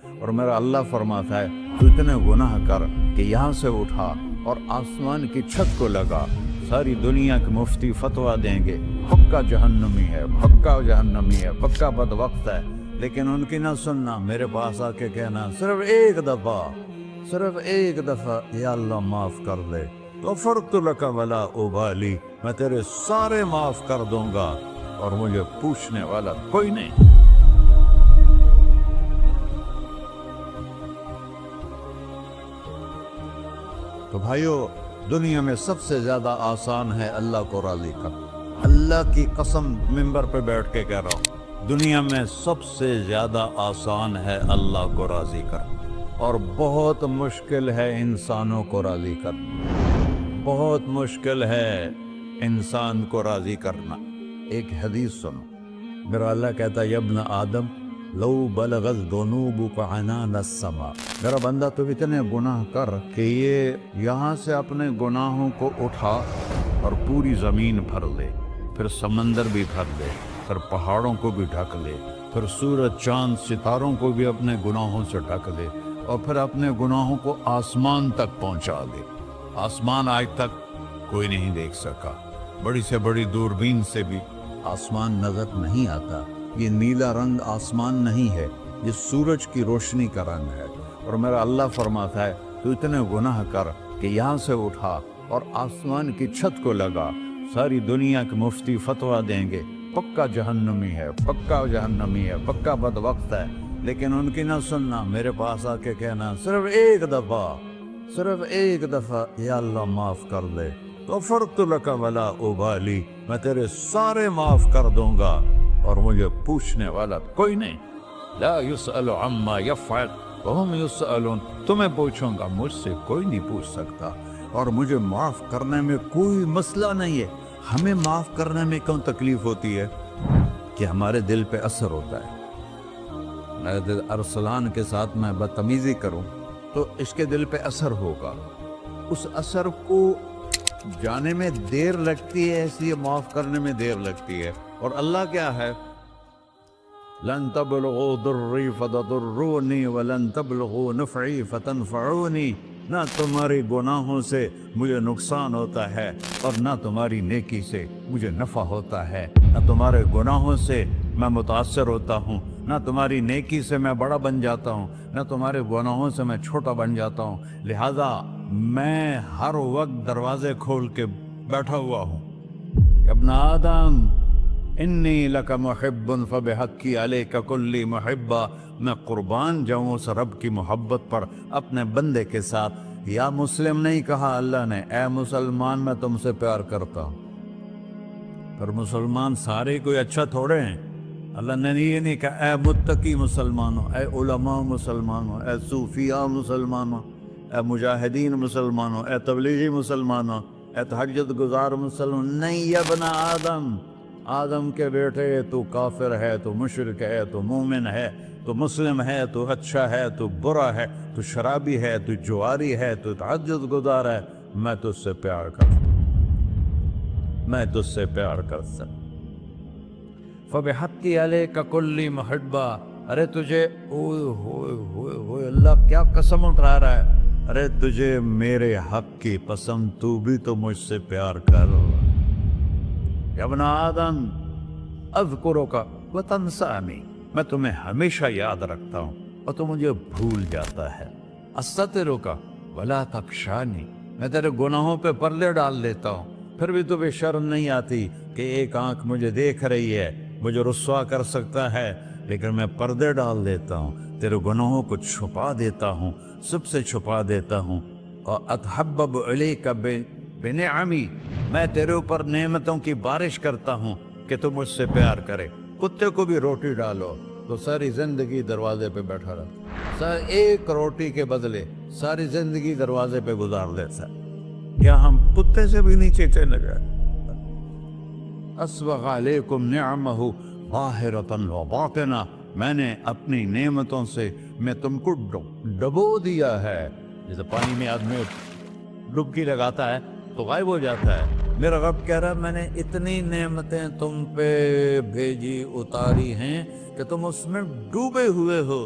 اور میرا اللہ فرماتا ہے تو اتنے گناہ کر کہ یہاں سے اٹھا اور آسمان کی چھت کو لگا، ساری دنیا کے مفتی فتویٰ دیں گے پکا جہنمی ہے، پکا جہنمی ہے، پکا بدبخت ہے، لیکن ان کی نہ سننا، میرے پاس آ کے کہنا صرف ایک دفعہ یا اللہ معاف کر دے، غفرت لک ولا ابالی، میں تیرے سارے معاف کر دوں گا اور مجھے پوچھنے والا کوئی نہیں۔ تو بھائیو، دنیا میں سب سے زیادہ آسان ہے اللہ کو راضی کرنا، اللہ کی قسم ممبر پہ بیٹھ کے کہہ رہا ہوں، دنیا میں سب سے زیادہ آسان ہے اللہ کو راضی کرنا، اور بہت مشکل ہے انسانوں کو راضی کرنا، بہت مشکل ہے انسان کو راضی کرنا۔ ایک حدیث سنو، میرا اللہ کہتا ہے یا ابن آدم لو بلغت ذنوبک عنان السماء، میرا بندہ تو اتنے گناہ کر کہ یہ یہاں سے اپنے گناہوں کو اٹھا اور پوری زمین بھر لے، پھر سمندر بھی بھر لے، پھر پہاڑوں کو بھی ڈھک لے، پھر سورج چاند ستاروں کو بھی اپنے گناہوں سے ڈھک لے، اور پھر اپنے گناہوں کو آسمان تک پہنچا دے۔ آسمان آج تک کوئی نہیں دیکھ سکا، بڑی سے بڑی دوربین سے بھی آسمان نظر نہیں آتا، یہ نیلا رنگ آسمان نہیں ہے، یہ سورج کی روشنی کا رنگ ہے۔ اور میرا اللہ فرماتا ہے تو اتنے گناہ کر کہ یہاں سے اٹھا اور آسمان کی چھت کو لگا، ساری دنیا کے مفتی فتویٰ دیں گے پکا جہنمی ہے، پکا جہنمی ہے، پکا بدبخت ہے، لیکن ان کی نہ سننا، میرے پاس آ کے کہنا صرف ایک دفعہ یا اللہ معاف کر دے، غفرت لک ولا ابالی، میں تیرے سارے معاف کر دوں گا اور مجھے پوچھنے والا کوئی نہیں۔ لا يسأل عما يفعل وهم يسألون، تمہیں پوچھوں گا، مجھ سے کوئی نہیں پوچھ سکتا، اور مجھے معاف کرنے میں کوئی مسئلہ نہیں ہے۔ ہمیں معاف کرنے میں کیوں تکلیف ہوتی ہے؟ کہ ہمارے دل پہ اثر ہوتا ہے۔ میرے ارسلان کے ساتھ میں بدتمیزی کروں تو اس کے دل پہ اثر ہوگا، اس اثر کو جانے میں دیر لگتی ہے، اس لیے معاف کرنے میں دیر لگتی ہے۔ اور اللہ کیا ہے؟ لن تبلغوا ضری فتضرونی ولن تبلغوا نفعی فتنفعونی، نہ تمہاری گناہوں سے مجھے نقصان ہوتا ہے اور نہ تمہاری نیکی سے مجھے نفع ہوتا ہے، نہ تمہارے گناہوں سے میں متاثر ہوتا ہوں، نہ تمہاری نیکی سے میں بڑا بن جاتا ہوں، نہ تمہارے گناہوں سے میں چھوٹا بن جاتا ہوں، لہذا میں ہر وقت دروازے کھول کے بیٹھا ہوا ہوں۔ ابن آدم انی لک محب فبحقی علیک کلی محبہ، میں قربان جاؤں اس رب کی محبت پر اپنے بندے کے ساتھ۔ یا مسلم نہیں کہا اللہ نے، اے مسلمان میں تم سے پیار کرتا ہوں۔ پر مسلمان سارے کوئی اچھا تھوڑے ہیں، اللہ نے یہ نہیں کہا اے متقی مسلمانوں، اے علماء مسلمانوں، اے صوفیاء مسلمانوں، اے مجاہدین مسلمانوں، اے تبلیغی مسلمانوں، اے تہجد گزار مسلمان، نہیں یا ابن آدم، آدم کے بیٹے، تو کافر ہے، تو مشرک ہے، تو مومن ہے، تو مسلم ہے، تو اچھا ہے، تو برا ہے، تو شرابی ہے، تو جواری ہے، تو تہجد گزار ہے، میں تجھ سے پیار کرتا ہوں، میں تجھ سے پیار کرتا ہوں۔ فبحقی علیک کلی محبہ، ارے تجھے اوئے ہوئے ہوئے ہوئے، اللہ کیا قسم اٹھا رہا ہے، ارے تجھے میرے حق کی قسم، تو بھی تو مجھ سے پیار کر۔ یا ابن آدم اذکرک وتنسانی، میں تمہیں ہمیشہ یاد رکھتا ہوں اور تو مجھے بھول جاتا ہے۔ استترک ولا تخشانی، میں تیرے گناہوں پہ پردے ڈال دیتا ہوں، پھر بھی تمہیں شرم نہیں آتی کہ ایک آنکھ مجھے دیکھ رہی ہے، مجھے رسوا کر سکتا ہے، لیکن میں پردے ڈال دیتا ہوں، تیرے گناہوں کو چھپا دیتا ہوں، سب سے چھپا دیتا ہوں۔ اور اتحبب علیک بنعمی، میں تیرے اوپر نعمتوں کی بارش کرتا ہوں کہ تو مجھ سے پیار کرے۔ کتے کو بھی روٹی ڈالو تو ساری زندگی دروازے پہ بیٹھا رہتا، ایک روٹی کے بدلے ساری زندگی دروازے پہ گزار دیتا ہے۔ کیا ہم کتے سے بھی نیچے چلے گئے؟ اسبغ علیکم نعمہ ظاہرۃ و باطنہ، میں نے اپنی نعمتوں سے میں تم کو ڈبو دیا ہے، جیسے پانی میں آدمی ڈبکی لگاتا ہے تو غائب ہو جاتا ہے۔ میرا رب کہہ رہا ہے میں نے اتنی نعمتیں تم پہ بھیجی، اتاری ہیں کہ تم اس میں ڈوبے ہوئے ہو،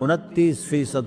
29%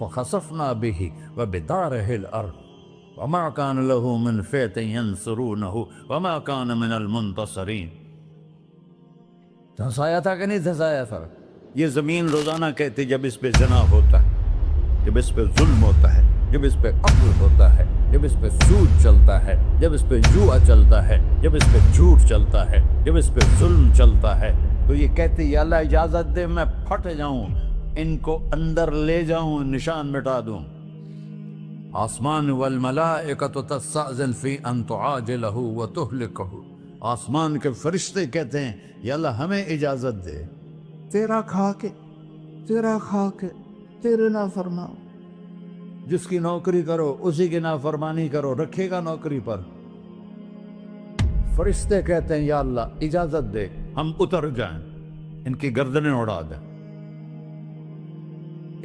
فخسفنا به وبداره الأرض وما كان له من فئة ينصرونه وما كان من المنتصرين. دھنسایا تھا کہ نہیں دھنسایا تھا؟ یہ زمین روزانہ کہتی جب اس پہ زنا ہوتا ہے، جب اس پہ ظلم ہوتا ہے، جب اس پہ قتل ہوتا ہے، جب اس پہ سود چلتا ہے، جب اس پہ جوا چلتا ہے، جب اس پہ جھوٹ چلتا ہے، جب اس پہ ظلم چلتا ہے، تو یہ کہتے یا اللہ اجازت دے میں پھٹ جاؤں، ان کو اندر لے جاؤں، نشان مٹا دوں. آسمان والملائکۃ تستأذن فی ان تعاجلہ وتہلکہ. آسمان کے فرشتے کہتے ہیں یا اللہ ہمیں اجازت دے، تیرا کھا کے تیرے نافرمان، جس کی نوکری کرو اسی کی نافرمانی کرو، رکھے گا نوکری پر. فرشتے کہتے ہیں یا اللہ اجازت دے ہم اتر جائیں، ان کی گردنیں اڑا دیں.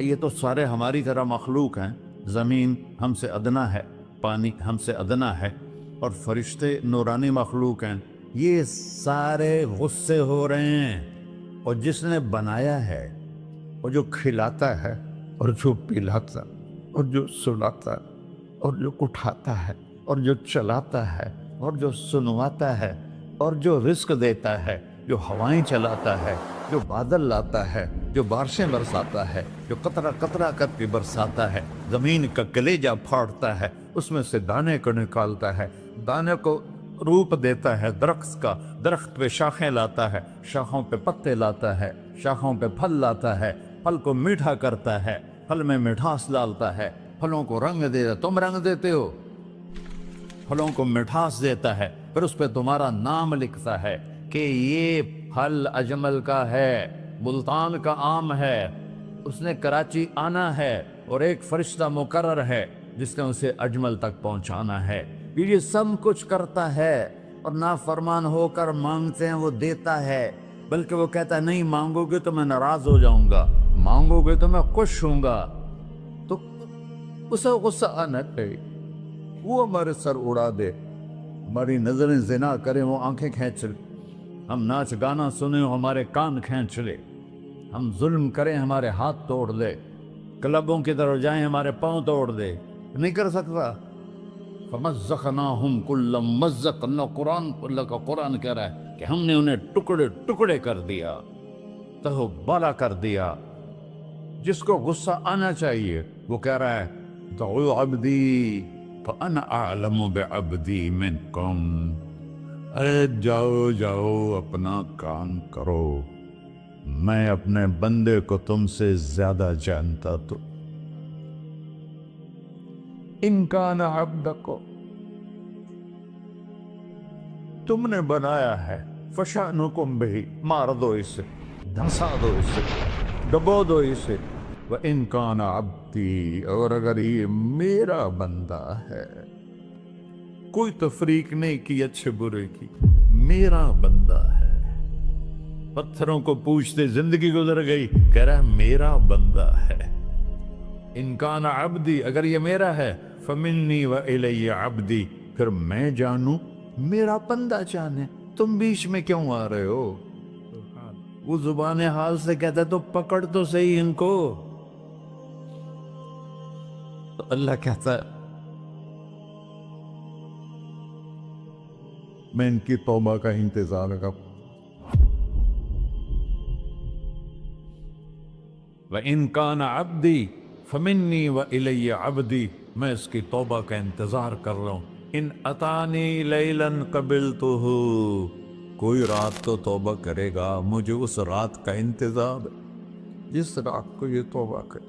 یہ تو سارے ہماری طرح مخلوق ہیں، زمین ہم سے ادنا ہے، پانی ہم سے ادنا ہے، اور فرشتے نورانی مخلوق ہیں. یہ سارے غصے ہو رہے ہیں، اور جس نے بنایا ہے، اور جو کھلاتا ہے، اور جو پلاتا، اور جو سلاتا، اور جو اٹھاتا ہے، اور جو چلاتا ہے، اور جو سنواتا ہے، اور جو رزق دیتا ہے، جو ہوائیں چلاتا ہے، جو بادل لاتا ہے، جو بارشیں برساتا ہے، جو قطرہ قطرہ کر کے برساتا ہے، زمین کا کلیجہ پھاڑتا ہے، اس میں سے دانے کو نکالتا ہے، دانے کو روپ دیتا ہے درخت کا، درخت پہ شاخیں لاتا ہے، شاخوں پہ پتے لاتا ہے، شاخوں پہ پھل لاتا ہے، پھل کو میٹھا کرتا ہے، پھل میں مٹھاس ڈالتا ہے، پھلوں کو رنگ دیتا. تم رنگ دیتے ہو، پھلوں کو مٹھاس دیتا ہے، پھر اس پہ تمہارا نام لکھتا ہے کہ یہ پھل اجمل کا ہے، ملتان کا آم ہے، اس نے کراچی آنا ہے، اور ایک فرشتہ مقرر ہے جس نے اسے اجمل تک پہنچانا ہے. یہ سب کچھ کرتا ہے، اور نافرمان ہو کر مانگتے ہیں وہ دیتا ہے، بلکہ وہ کہتا ہے نہیں مانگو گے تو میں ناراض ہو جاؤں گا، مانگو گے تو میں خوش ہوں گا. تو اسے غصہ آنا چاہیے، وہ ہمارے سر اڑا دے، ہماری نظریں زنا کریں وہ آنکھیں کھینچ لے، ہم ناچ گانا سنیں ہمارے کان کھینچ لے، ہم ظلم کریں ہمارے ہاتھ توڑ دے، کلبوں کی طرف جائیں ہمارے پاؤں توڑ دے. نہیں کر سکتا. فَمَزَّقْنَاهُمْ كُلَّ مُمَزَّقٍ. اللہ کا قرآن کہہ رہا ہے کہ ہم نے انہیں ٹکڑے ٹکڑے کر دیا، تہو بالا کر دیا. جس کو غصہ آنا چاہیے وہ کہہ رہا ہے دعوا عبدی فانا اعلم بعبدی منکم. ارے جاؤ جاؤ اپنا کام کرو، میں اپنے بندے کو تم سے زیادہ جانتا. تو ان کان عبدکو، تم نے بنایا ہے، فشانکم بہی، مار دو اسے، دھنسا دو اسے، ڈبو دو اسے. وَإِن كَانَ عَبْدِي، اور اگر یہ میرا بندہ ہے، کوئی تفریق نہیں کی اچھے برے کی، میرا بندہ ہے. پتھروں کو پوچھتے زندگی گزر گئی، کہہ رہا ہے میرا بندہ ہے. ان کان عبدی، اگر یہ میرا ہے، فمنی وإلی عبدی، پھر میں جانوں میرا بندہ جانے. تم بیچ میں کیوں آ رہے ہو؟ وہ زبان حال سے کہتا ہے تو پکڑ تو صحیح ان کو. تو اللہ کہتا ہے میں ان کی توبہ کا انتظار کروں. وَإِن كَانَ عَبْدِي فَمِنِّي وَإِلَيَّ عَبْدِي، میں اس کی توبہ کا انتظار کر رہا ہوں. ان اتانی لیلاً قبلتہ، کوئی رات تو توبہ کرے گا، مجھے اس رات کا انتظار ہے جس رات کو یہ توبہ کرے.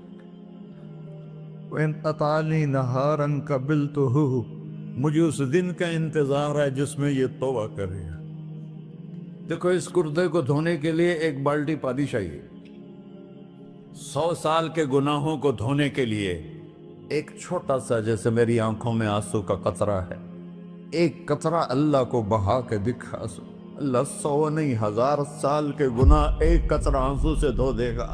وَإِنْ أَطَانِي نَهَارًا قَبِلْتُهُ، مجھے اس دن کا انتظار ہے جس میں یہ توبہ کرے گا. دیکھو اس کردے کو دھونے کے لیے ایک بالٹی پانی چاہیے. 100 سال کے گناہوں کو دھونے کے لیے ایک چھوٹا سا، جیسے میری آنکھوں میں آنسو کا قطرہ ہے، ایک قطرہ اللہ کو بہا کے دکھا. اللہ 100 نہیں 1000 سال کے گناہ ایک قطرہ آنسو سے دھو دے گا.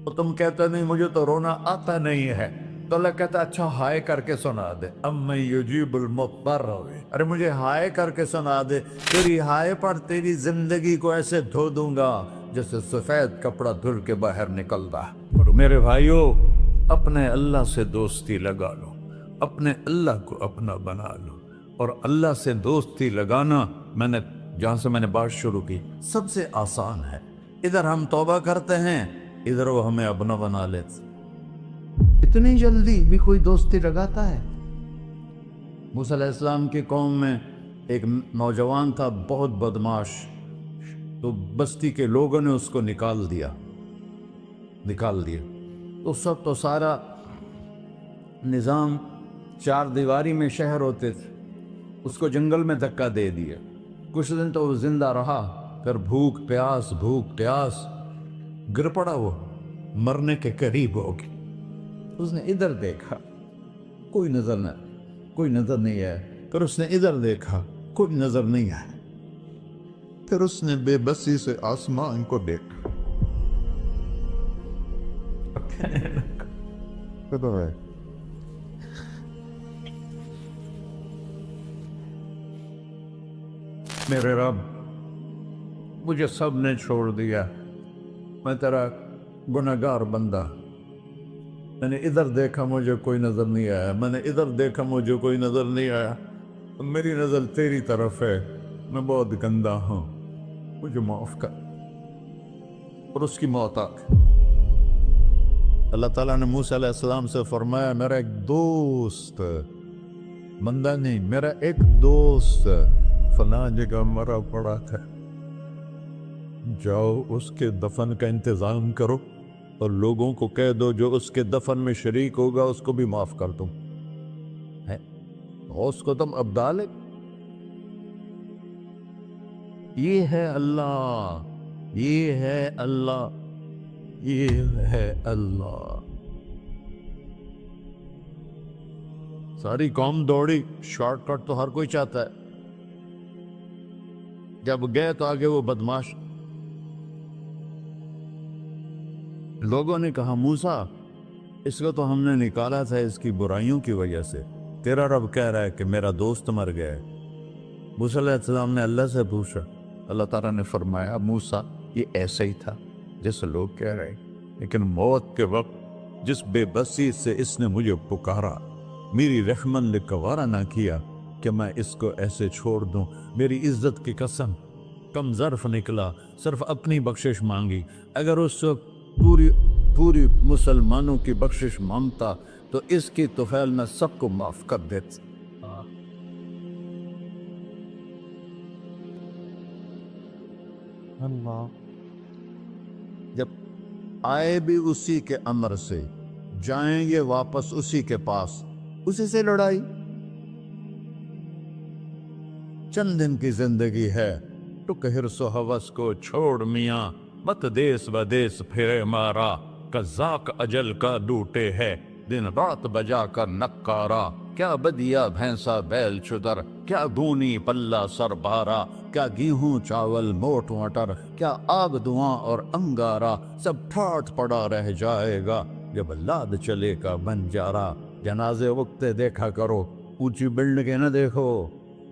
تو تم کہتے نہیں مجھے تو رونا آتا نہیں ہے، تو اللہ کہتا اچھا ہائے کر کے سنا دے. اَمَّن يُجِيبُ الْمُضْطَرَّ، ارے مجھے ہائے کر کے سنا دے، تیری ہائے پر تیری زندگی کو ایسے دھو دوں گا جیسے سفید کپڑا دھل کے باہر نکلتا. اور میرے بھائیو، اپنے اللہ سے دوستی لگا لو، اپنے اللہ کو اپنا بنا لو۔ اور اللہ سے دوستی لگانا، جہاں سے میں نے بات شروع کی، سب سے آسان ہے۔ ادھر ہم توبہ کرتے ہیں، ادھر وہ ہمیں اپنا بنا لیتے۔ اتنی جلدی بھی کوئی دوستی لگاتا ہے؟ موسیٰ علیہ السلام کی قوم میں ایک نوجوان تھا، بہت بدماش، تو بستی کے لوگوں نے اس کو نکال دیا۔ تو سارا نظام چار دیواری میں شہر ہوتے تھے، اس کو جنگل میں دھکا دے دیا۔ کچھ دن تو وہ زندہ رہا، پھر بھوک پیاس گر پڑا، وہ مرنے کے قریب ہو گیا۔ اس نے ادھر دیکھا، کوئی نظر نہیں ہے۔ پھر اس نے ادھر دیکھا، کوئی نظر نہیں ہے۔ پھر اس نے بے بسی سے آسمان کو دیکھا۔ میرے رب، مجھے سب نے چھوڑ دیا، میں تیرا گنہگار بندہ۔ میں نے ادھر دیکھا، مجھے کوئی نظر نہیں آیا، میں نے ادھر دیکھا، مجھے کوئی نظر نہیں آیا۔ میری نظر تیری طرف ہے، میں بہت گندا ہوں، مجھے معاف کر۔ اور اس کی موت آ گئی۔ اللہ تعالیٰ نے موسیٰ علیہ السلام سے فرمایا، میرا ایک دوست، بندہ نہیں، میرا ایک دوست فلاں جگہ مرا پڑا تھا، جاؤ اس کے دفن کا انتظام کرو اور لوگوں کو کہہ دو جو اس کے دفن میں شریک ہوگا اس کو بھی معاف کر دوں۔ اس کو تم ابدال ہے۔ یہ ہے اللہ، یہ ہے اللہ، یہ ہے اللہ۔ ساری قوم دوڑی، شارٹ کٹ تو ہر کوئی چاہتا ہے۔ جب گئے تو آگے وہ بدماش، لوگوں نے کہا موسیٰ اس کو تو ہم نے نکالا تھا اس کی برائیوں کی وجہ سے، تیرا رب کہہ رہا ہے کہ میرا دوست مر گیا ہے۔ موسیٰ علیہ السلام نے اللہ سے پوچھا، اللہ تعالیٰ نے فرمایا موسیٰ یہ ایسا ہی تھا جیسے لوگ کہہ رہے ہیں، لیکن موت کے وقت جس بے بسی سے اس نے مجھے پکارا، میری رحمت نے گوارا نہ کیا کہ میں اس کو ایسے چھوڑ دوں۔ میری عزت کی قسم، کم ظرف نکلا، صرف اپنی بخشش مانگی۔ اگر اس وقت پوری مسلمانوں کی بخشش مانگتا تو اس کی طفیل میں سب کو معاف کر دیتا۔ اللہ جب آئے بھی اسی کے امر سے، جائیں گے واپس اسی کے پاس، اسی سے لڑائی۔ چند دن کی زندگی ہے، ٹک حرص و ہوس کو چھوڑ میاں، مت دیس بدیس پھرے مارا، قزاق اجل کا ڈوٹے ہے، دن رات بجا کر نکارا، کیا بدیا بھینسا بیل چدر، کیا گونی پلہ سر بارا، کیا گیہوں چاول موٹ مٹر، کیا آگ دھواں اور انگارا، سب ٹھاٹھ پڑا رہ جائے گا جب لاد چلے کا بنجارا۔ جنازے وقتے دیکھا کرو، اونچی بلڈنگیں نہ دیکھو،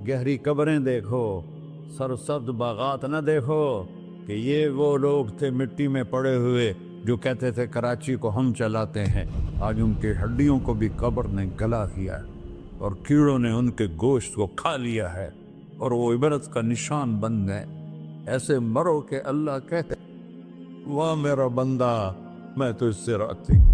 گہری قبریں دیکھو، سرسبز باغات نہ دیکھو کہ یہ وہ لوگ تھے مٹی میں پڑے ہوئے جو کہتے تھے کراچی کو ہم چلاتے ہیں۔ آج ان کی ہڈیوں کو بھی قبر نے گلا کیا ہے اور کیڑوں نے ان کے گوشت کو کھا لیا ہے اور وہ عبرت کا نشان بن گئے۔ ایسے مرو کہ اللہ کہتے واہ میرا بندہ، میں تو اس سے راضی۔